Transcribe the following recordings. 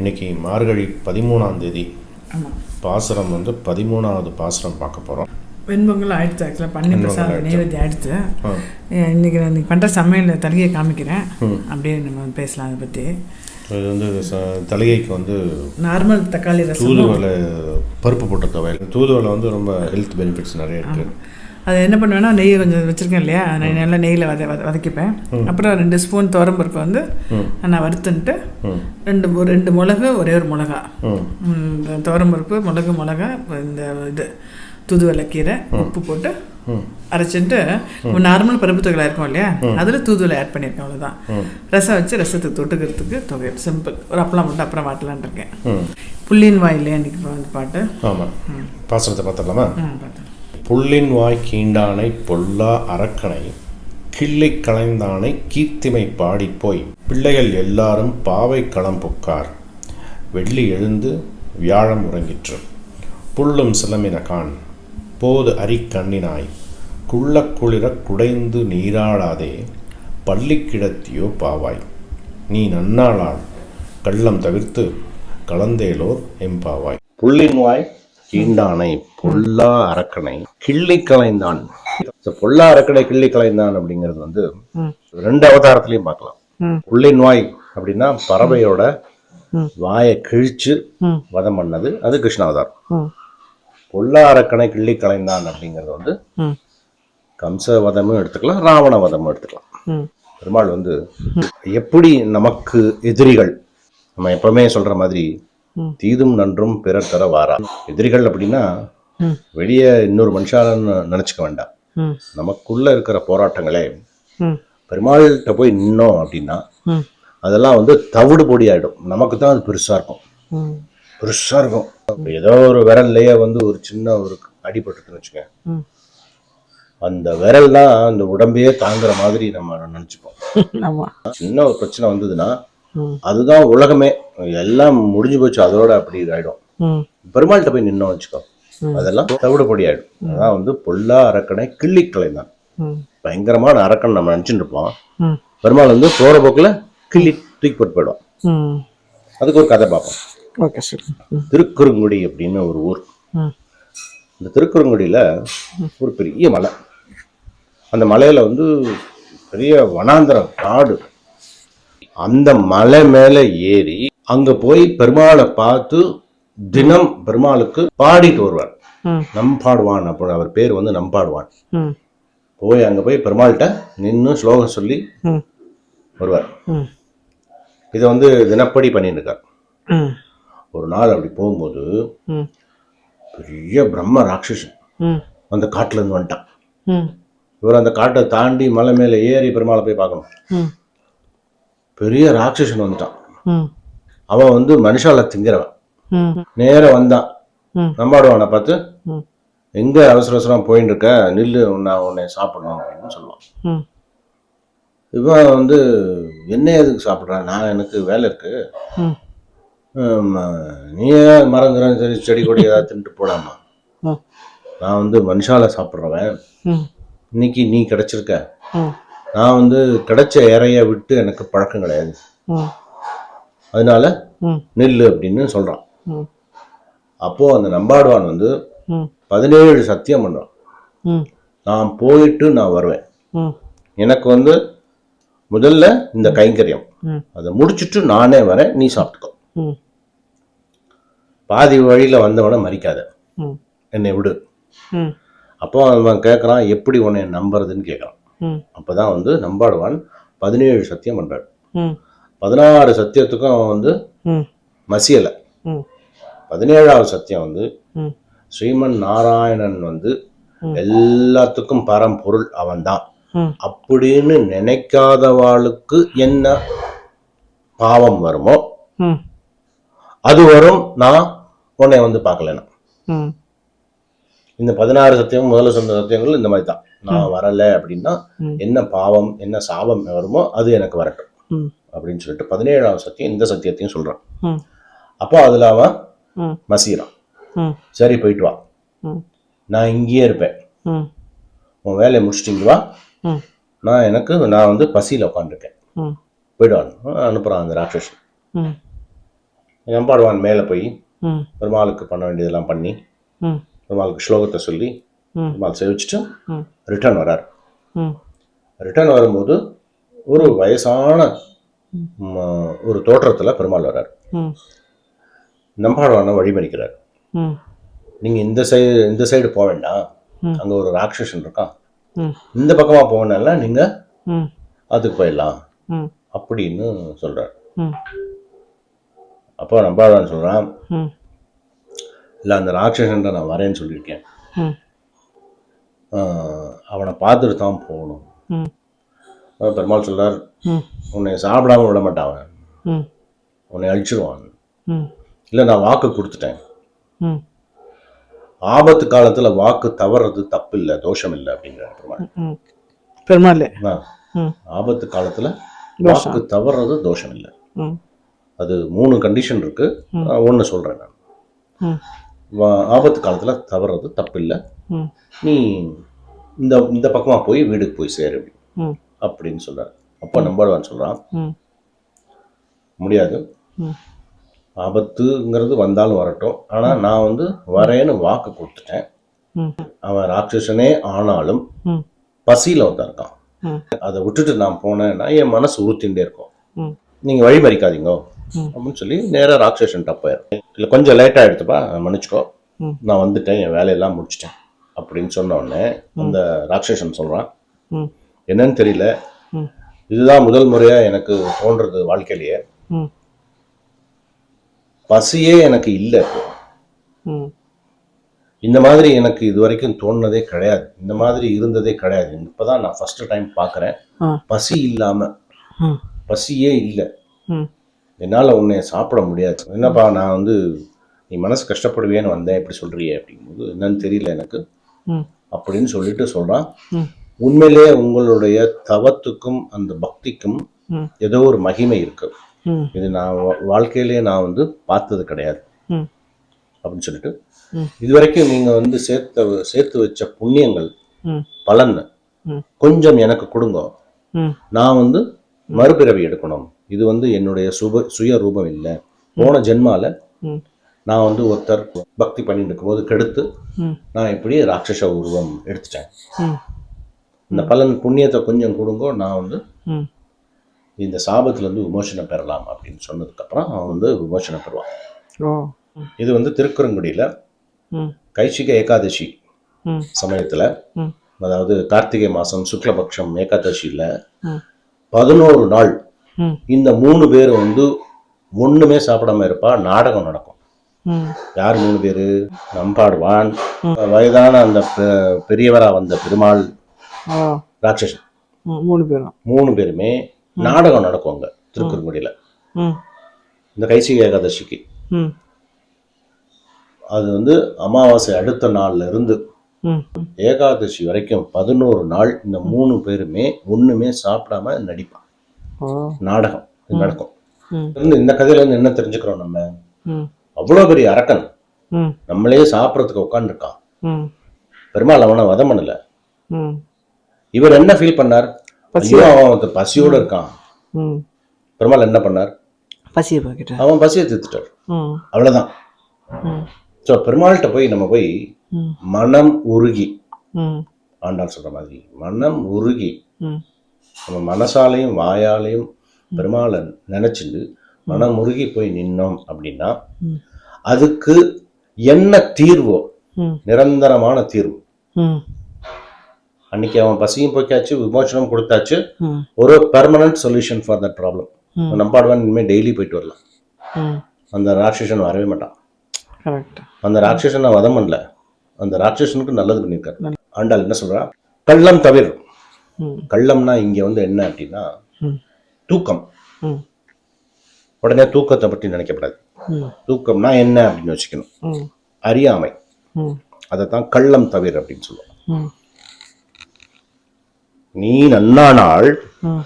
இன்றைக்கி மார்கழி 13ஆம் தேதி. ஆமாம், பாசுரம் 13வது பாசுரம் பார்க்க போகிறோம். வெண்பொங்கல் ஆயிடுச்சு. ஆக்சுவலாக பண்ணி பிரசாதம் நைவேத்தியம் ஆயிடுச்சு. இன்றைக்கி நான் பண்ணுற சமையல் தலிகையை காமிக்கிறேன். அப்படியே நம்ம பேசலாம் அதை பற்றி. இது தலிகைக்கு நார்மல் தக்காளி ரசம், தூதுவளை பருப்பு போட்ட துவையல். தூதுவளை ரொம்ப ஹெல்த் பெனிஃபிட்ஸ் நிறைய இருக்குது. அது என்ன பண்ணுவேன்னா, நெய் கொஞ்சம் வச்சுருக்கேன் இல்லையா, நான் நல்லா நெய்யில் வதக்கிப்பேன். அப்புறம் 2 ஸ்பூன் துவரம்பருப்பு நான் வறுத்துன்ட்டு 2 மிளகு, ஒரே ஒரு மிளகா, துவரம்பருப்பு, மிளகா, இந்த இது தூதுவளை கீரை, உப்பு போட்டு அரைச்சிட்டு நார்மல் பருப்பு தொகையில் இருக்கும் இல்லையா, அதில் தூதுவளை ஆட் பண்ணியிருக்கேன். அவ்வளோதான். ரசம் வச்சு ரசத்துக்கு தொட்டுக்கிறதுக்கு தொகையில் சிம்பிள். ஒரு அப்பளம் மட்டும் அப்புறம் வாட்டலான் இருக்கேன். புள்ளின் வாயிலே அன்றைக்கி பாட்டு. ஆமாம், பாசுரத்தை பார்த்துடலாமா? பார்த்தேன். புள்ளின் வாய் கீண்டானை பொல்லா அரக்கனை கிள்ளை களைந்தானை கீர்த்திமை பாடிப்போய் பிள்ளைகள் எல்லாரும் பாவை களம் புக்கார் வெள்ளி எழுந்து வியாழம் உறங்கிற்று புள்ளும் சிலமின கான் போது அரிக்கண்ணினாய் குள்ள குளிர குடைந்து நீராடாதே பள்ளி கிடத்தியோ பாவாய் நீ நன்னாளால் கள்ளம் தவிர்த்து கலந்தேலோர் எம்பாவாய். புள்ளின் வாய் கீண்டானை பொல்லா அரக்கனை கிள்ளி களைந்தான். பொல்லா அரக்கனை கிள்ளி களைந்தான் அப்படிங்கிறது 2 அவதாரத்திலையும் பார்க்கலாம். புள்ளின் வாய் அப்படின்னா பறவையோட வாயை கிழிச்சு வதம் பண்ணது, அது கிருஷ்ணாவதாரம். பொல்லா அரக்கனை கிள்ளி களைந்தான் அப்படிங்கிறது கம்ச வதமும் எடுத்துக்கலாம், ராவண வதமும் எடுத்துக்கலாம். பெருமாள் எப்படி நமக்கு எதிரிகள், நம்ம எப்பவுமே சொல்ற மாதிரி தீதும் நன்றும் பிறர் தர வாரா. எதிரிகள் அப்படின்னா வெளியே இன்னொரு மனுஷாலன்னு நினைச்சுக்க வேண்டாம். நமக்குள்ள இருக்கிற போராட்டங்களே பெருமாள்கிட்ட போய் நின்னோம் அப்படின்னா அதெல்லாம் தவிடு பொடி ஆயிடும். நமக்கு தான் அது பெருசா இருக்கும். ஏதோ ஒரு விரல்லையே ஒரு சின்ன ஒரு அடிபட்டுன்னு வச்சுக்க, அந்த விரல் தான் அந்த உடம்பையே தாங்குற மாதிரி நம்ம நினைச்சுப்போம். சின்ன ஒரு பிரச்சனை வந்ததுன்னா அதுதான் உலகமே, எல்லாம் முடிஞ்சு போச்சு, அதோட அப்படி ஆயிடும். பெருமாள்கிட்ட போய் நின்னோம் வச்சுக்கோ, அதெல்லாம் தவிடுபடி ஆயிடும். அதான் பொல்லா அரக்கனை கிள்ளி களைந்தான். பயங்கரமான அரக்கன் நம்ம நினைச்சுட்டு இருப்போம். பெருமாள் போற போக்குல கிள்ளி தூக்கி போட்டு போயிடும். அதுக்கு ஒரு கதை பார்ப்போம். திருக்குறுங்குடி அப்படின்னு ஒரு ஊர். இந்த திருக்குறுங்குடியில ஒரு பெரிய மலை. அந்த மலையில பெரிய வனாந்தரம், காடு. அந்த மலை மேல ஏறி அங்க போய் பெருமாளை பார்த்து தினம் பெருமாளுக்கு பாடிட்டு வருவார். நம்பாடுவான், அப்போ அவர் பேர் நம்பாடுவான். போய் அங்க போய் பெருமாள்கிட்ட நின்று ஸ்லோகம் சொல்லி வருவார். இதை தினப்படி பண்ணிட்டு இருக்கார். ஒரு நாள் அப்படி போகும்போது பெரிய பிரம்ம ராட்சசன் அந்த காட்டுல இருந்து வந்துட்டான். இவர் அந்த காட்டை தாண்டி மலை மேல ஏறி பெருமாளை போய் பார்க்கணும். பெரிய ராட்சசன் வந்துட்டான். அவன் மனுஷால திங்கிறவன். நேர வந்தான். நம்பாடுவானை பார்த்து, எங்க அவசர அவசரம் போயிட்டு இருக்க, நில்லு, நான் உன்னை சாப்பிடணும் அப்படின்னு சொல்லுவான். இவன் என்ன எதுக்கு சாப்பிட்றான், நான் எனக்கு வேலை இருக்கு, நீயே மரங்கிறேன், சரி செடி கொடி ஏதாவது தின்ட்டு போடாமா, நான் மனுஷால சாப்பிட்றவன், இன்னைக்கு நீ கிடைச்சிருக்க, நான் கிடைச்ச இறைய விட்டு எனக்கு பழக்கம் கிடையாது, அதனால நெல்லு அப்படின்னு சொல்றான். அப்போ அந்த நம்பாடுவான் 17 சத்தியம் பண்றான். நான் போயிட்டு நான் வருவேன், எனக்கு முதல்ல இந்த கைங்கரியம் அதை முடிச்சுட்டு நானே வரேன், நீ சாப்பிட்டுக்கோ, பாதி வழியில வந்தவன மறிக்காத, என்னை விடு. அப்போ அவன் கேட்கறான், எப்படி உன்னை நம்புறதுன்னு கேட்கறான். அப்பதான் நம்பாடுவான் 17 சத்தியம் பண்றாரு. 16 சத்தியத்துக்கும் அவன் மசியல. 17வது சத்தியம் ஸ்ரீமன் நாராயணன் எல்லாத்துக்கும் பரம்பொருள் அவன்தான் அப்படின்னு நினைக்காதவாளுக்கு என்ன பாவம் வருமோ அது வரும், நான் உன்னை பார்க்கலனா. இந்த 16 சத்தியம் முதல்ல சொன்ன சத்தியங்கள் இந்த மாதிரி தான். நான் வரல அப்படின்னா என்ன பாவம் என்ன சாபம் வருமோ அது எனக்கு வரட்டும் அப்படின்னு சொல்லிட்டு 17வது சத்தியம் இந்த சத்தியத்தையும் சொல்றான். அப்போ அதுல அவன் மசீரான். சரி போயிட்டு வா, நான் இங்கேயே இருப்பேன், உன் வேலையை முடிச்சுட்டு வா, நான் பசியில உட்காந்துருக்கேன், போயிடுவான். அனுப்புறான் அந்த ராட்சசன். நம்பாடுவான் மேலே போய் ம் பெருமாளுக்கு பண்ண வேண்டியதெல்லாம் பண்ணி ம் பெருமாளுக்கு ஸ்லோகத்தை சொல்லி ம் பெருமாள் சேவிச்சுட்டு ம் ரிட்டர்ன் வரார். ம் ரிட்டர்ன் வரும்போது ஒரு வயசான ஒரு தோற்றத்தில் பெருமாள் வர்றார். ம் நம்பாடுவான வழிமறிக்கிறார். ம் நீங்கள் இந்த சைடு போக வேண்டாம், அங்கே ஒரு ராட்சசன் இருக்கான், ம் இந்த பக்கமாக போகணும்ல நீங்கள் ம் அதுக்கு போயிடலாம் ம் அப்படின்னு சொல்கிறார். ம் அப்போ நம்பாடுவான் சொல்கிறான், ம் இல்லை அந்த ராட்சசன் நான் வரேன்னு சொல்லியிருக்கேன், ம் அவனை பார்த்துட்டு தான் போகணும். ம் பெருமாள் சொல்கிறார், ம் உன்னை சாப்பிடாம விட மாட்டான், ம் உன்னை அழிச்சிடுவான். ம் இல்லை நான் வாக்கு கொடுத்துட்டேன், ம் ஆபத்து காலத்தில் வாக்கு தவறது தப்பு இல்லை, தோஷம் இல்லை அப்படிங்கிறார் பெருமாள். ம் பெருமாள் ஆபத்து காலத்தில் வாக்கு தவறது தோஷம் இல்லை. ம் அது 3 கண்டிஷன் இருக்கு. ஒன்று சொல்கிறேன் நான். ம் ஆபத்து காலத்தில் தவறது தப்பு இல்லை, ம் நீ இந்த பக்கமாக போய் வீடுக்கு போய் சேரு ம் அப்படின்னு சொல்கிறார். அப்போ நம்பாடுவான் சொல்கிறான், ம் முடியாது, ம் ஆபத்துங்கிறது வந்தாலும் வரட்டும், ஆனால் நான் வரேன்னு வாக்கு கொடுத்துட்டேன். ம் அவன் ராட்சசனே ஆனாலும் ம் பசியில் ஒருத்தன் இருக்கான், ம் அதை விட்டுட்டு நான் போனேன்னா என் மனசு உறுத்திகிட்டே இருக்கும், ம் நீங்கள் வழி மறிக்காதீங்க அப்படின்னு சொல்லி நேராக ராட்சசன் டப்பாயிரும். இல்லை கொஞ்சம் லேட்டாக எடுத்துப்பா, மன்னிச்சுக்கோ, நான் வந்துட்டேன், என் வேலையெல்லாம் முடிச்சிட்டேன் அப்படின்னு சொன்ன உடனே அந்த ராட்சசன் சொல்கிறான், ம் என்னன்னு தெரியல, ம் இதுதான் முதல் முறையாக எனக்கு தோன்றது வாழ்க்கையிலேயே, ம் பசியே எனக்கு இல்லை, ம் இந்த மாதிரி எனக்கு இது வரைக்கும் தோணுனதே கிடையாது, இந்த மாதிரி இருந்ததே கிடையாது, இப்போதான் நான் ஃபர்ஸ்ட் டைம் பார்க்குறேன் பசி இல்லாமல், ம் பசியே இல்லை, ம் என்னால் உன்னை சாப்பிட முடியாது, என்னப்பா நான் நீ மனசு கஷ்டப்படுவேன்னு வந்தேன், இப்படி சொல்கிறியே அப்படிங்கும்போது என்னன்னு தெரியல எனக்கு ம் அப்படின்னு சொல்லிட்டு சொல்கிறான். ம் உண்மையிலே உங்களுடைய தவத்துக்கும் அந்த பக்திக்கும் ம் ஏதோ ஒரு மகிமை இருக்கு, ம் இது நான் வாழ்க்கையிலே நான் பார்த்தது கிடையாது ம் அப்படின்னு சொல்லிட்டு, ம் இதுவரைக்கும் நீங்கள் சேர்த்து வச்ச புண்ணியங்கள் ம் பலன் ம் கொஞ்சம் எனக்கு கொடுங்க, ம் நான் மறுபிறவி எடுக்கணும், இது என்னுடைய சுய ரூபம் இல்லை, போன ஜென்மால ம் நான் ஒருத்தர் பக்தி பண்ணிட்டு இருக்கும்போது கெடுத்து ம் நான் இப்படி ராட்சச உருவம் எடுத்துட்டேன், ம் இந்த பலன் புண்ணியத்தை கொஞ்சம் கொடுங்கோ, நான் ம் இந்த சாபத்திலேருந்து விமோசனம் பெறலாம் அப்படின்னு சொன்னதுக்கப்புறம் அவன் விமோசனம் பெறுவான். ஓ இது திருக்குறங்குடியில் ம் கைசிக ஏகாதசி ம் சமயத்தில், ம் அதாவது கார்த்திகை மாதம் சுக்லபக்ஷம் ஏகாதசியில் ம் 11 நாள் ம் இந்த 3 பேர் ஒன்றுமே சாப்பிடாம இருப்பா, நாடகம் நடக்கும். ம் யார் 3 பேர்? நம்பாடுவான், வயதான அந்த பெரியவராக வந்த பெருமாள், ஓ ராட்சசன், 3 பேரும் 3 பேருமே நாடகம் நடக்குவாங்க திருக்குறங்குடியில் ம் இந்த கைசிக ஏகாதசிக்கு. ம் அது அமாவாசை அடுத்த நாள்ல இருந்து ம் ஏகாதசி வரைக்கும் 11 நாள் இந்த 3 பேருமே ஒண்ணுமே சாப்பிடாம நடிப்பான், ஓ நாடகம் நடக்கும். ம் இந்த கதையில என்ன தெரிஞ்சுக்கிறோம், நம்ம ம் அவ்வளோ பெரிய அரக்கன் ம் நம்மளே சாப்பிட்றதுக்கு உட்காந்துருக்கான், ம் பெருமாள் அவனை வதம் பண்ணல, ம் இவர் என்ன ஃபீல் பண்ணார், அவன் பசியோட இருக்கான், ம் பெருமாள் என்ன பண்ணார், பசியை பார்க்கிட்ட அவன் பசியை தீர்த்துட்டார், ம் அவ்வளவுதான். ம் ஸோ பெருமாள்கிட்ட போய் நம்ம போய் ம் மனம் உருகி, ம் ஆண்டாள் சொல்ற மாதிரி மனம் உருகி ம் நம்ம மனசாலையும் வாயாலையும் பெருமாளை நினைச்சிட்டு மனம் உருகி போய் நின்னோம் அப்படின்னா ம் அதுக்கு என்ன தீர்வோ, ம் நிரந்தரமான தீர்வு. ம் அன்னைக்கு அவன் பசியும் போய்க்காச்சு, விமோசனம் கொடுத்தாச்சு, ம் ஒரு permanent solution for that problem. ம் நம்பாடுவான் இனிமேல் டெய்லி போயிட்டு வரலாம், ம் அந்த ராட்சசன் வரவே மாட்டான். கரெக்ட். அந்த ராட்சசனை வதம் பண்ணல, அந்த ராட்சசனுக்கு நல்லது பண்ணியிருக்காரு. ஆண்டாள் என்ன சொல்றா, கள்ளம் தவிர. ம் கள்ளம்னா இங்க என்ன அப்படின்னா ம் தூக்கம். ம் உடனே தூக்கத்தை பற்றி நினைக்கப்படாது. ம் தூக்கம்னா என்ன அப்படின்னு வச்சுக்கணும், ம் அறியாமை, ம் அதைத்தான் கள்ளம் தவிர அப்படின்னு சொல்லுவோம். ம் நீ நன்னாள் ம்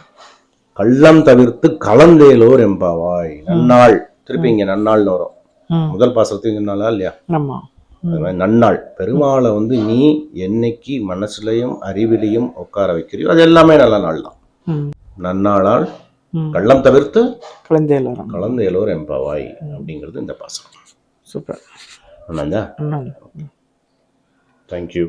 கள்ளம் தவிர்த்து கலந்தேலோர் எம்பாவாய். நன்னாள், திருப்பி இங்க நன்னாள்னு வரும், ம் முதல் பாசத்துக்கு நாளா இல்லையா, ஆமாம். அது மாதிரி நன்னாள். பெருமாளை நீ என்னைக்கு மனசுலையும் அறிவிலையும் உட்கார வைக்கிறியோ அது எல்லாமே நல்ல நாள் தான். ம் நன்னாளால் கள்ளம் தவிர்த்து கலந்து எல்லாரும் கலந்து எல்லோரும் எம்பாவாய் அப்படிங்கிறது இந்த பாசனம். சூப்பர். ஆனாங்க. அண்ணா தேங்க்யூ.